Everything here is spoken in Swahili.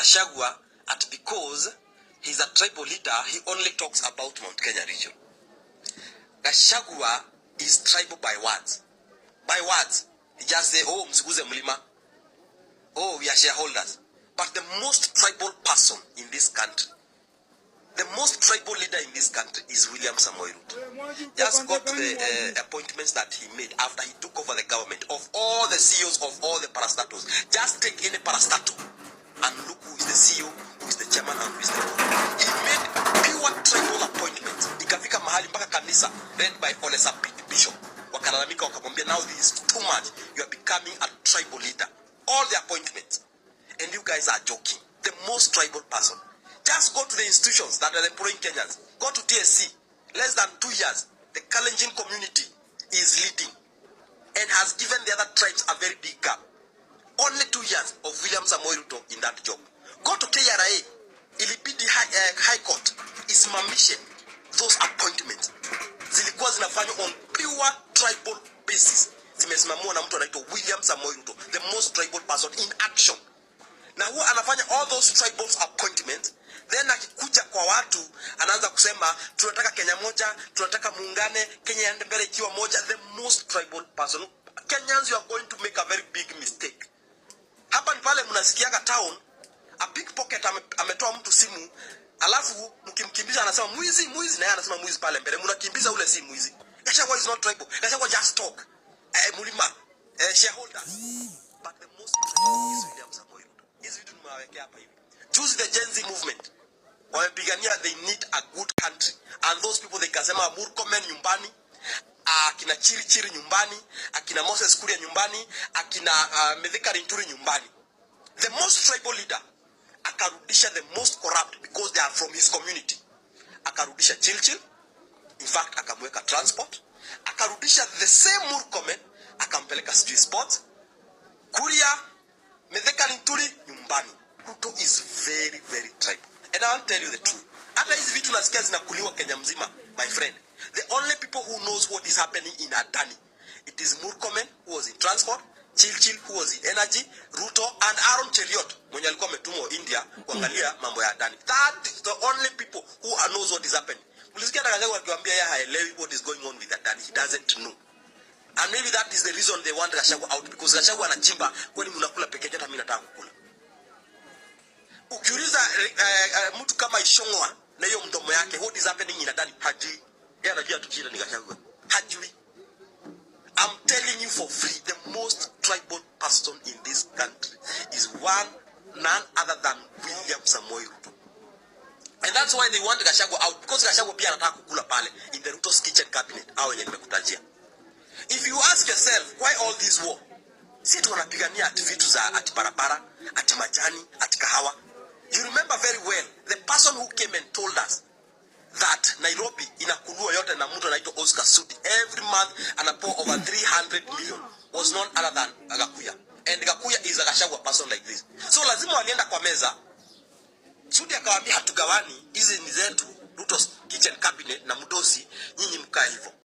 Gachagua at because he's a tribal leader, he only talks about Mount Kenya region. Gachagua is tribal by words. By words. He just say, oh, msiguze mlima. Oh, we are shareholders. But the most tribal person in this country, the most tribal leader in this country is William Samoei Ruto. Just go to the appointments that he made after he took over the government of all the CEOs of all the parastatos. Just take any parastato and look who is the CEO, who is the chairman, and who is the board. He made pure tribal appointments. Ikafika mahali mpaka kanisa led by Ole Sapit Bishop. Wakalalamika wakamwambia, now this is too much. You are becoming a tribal leader. All the appointments. And you guys are joking. The most tribal person. Just go to the institutions that are employing Kenyans. Go to TSC. Less than 2 years, the Kalenjin community is leading and has given the other tribes a very big gap. Only 2 years of William Samoei Ruto in that job. Go to KRA. Ilibidi High Court isimamishe those appointments. Zilikuwa zinafanywa on pure tribal basis. Zimesimamiwa na mtu anaitwa William Samoei Ruto, the most tribal person in action. Na huwa anafanya all those tribal appointments. Then akikuja kwa watu anaanza kusema tunataka Kenya moja, tunataka muungane, Kenya iende mbele ikiwa moja. The most tribal person. Kenyans, you are going to make a very big mistake. Hapa ni pale mnasikiaga town, a pickpocket ametoa mtu simu, alafu mkimkimbiza anasema mwizi, mwizi, na yeye anasema mwizi pale mbele. Mnakimbiza ule si mwizi. Gachagua is not tribal. Gachagua just talk. Mulima, shareholders. But the most tribal is William Samoei Ruto. Hizi vitu nimewawekea hapa hivi. Choose the Gen Z movement. Wamepigania they need a good country. And those people they kasema Murkomen nyumbani, akina Chiri nyumbani, akina Moses Kuria nyumbani, akina Mithika Linturi nyumbani. The most tribal leader akarudisha the most corrupt because they are from his community. Akarudisha Chilchil. In fact, akamweka transport. Akarudisha the same Murkomen, akampeleka sijui sports. Kuria, Mithika Linturi nyumbani. Ruto is very, very tribal. And I'll tell you the truth. Hata hizi vitu nasikia zinakuliwa Kenya mzima, my friend. The only people who knows what is happening in Adani, it is Murkomen, who was in transport, Chilchil, who was in energy, Ruto, and Aaron Cheriot, mwenye alikuwa ametumwa India kuangalia mambo ya Adani. That is the only people who knows what is happening. Ulisikia Gachagua akiwaambia yeye haelewi what is going on with Adani. He doesn't know. And maybe that is the reason they want Gachagua out, because Gachagua anachimba, kwani mnakula peke yake, hata mimi nataka kukula. Ukiuliza mtu kama Ishongwa na hiyo mdomo yake, what is happening in Adani, hajui. Yeye anajua tu jina ni Gachagua. Hajui. I'm telling you for free, the most tribal person in this country is none other than William Samoei Ruto. And that's why they want Gachagua out, because Gachagua pia anataka kukula pale in the Ruto's kitchen cabinet. Hao wenye nimekutajia. If you ask yourself, why all this war? Si tu wanapigania ati vitu za ati barabara, ati majani, ati kahawa. You remember very well, the person who came and told us that Nairobi inakulua yote na mtu anaitwa Oscar Sudi, every month anapoa over 300 million, was none other than Gakuya. And Gakuya is a Gachagua person like this. So lazima walienda kwa meza. Sudi akawaambia hatugawani, hizi ni zetu, Ruto's kitchen cabinet na Mudosi, nyinyi mkaa hivyo.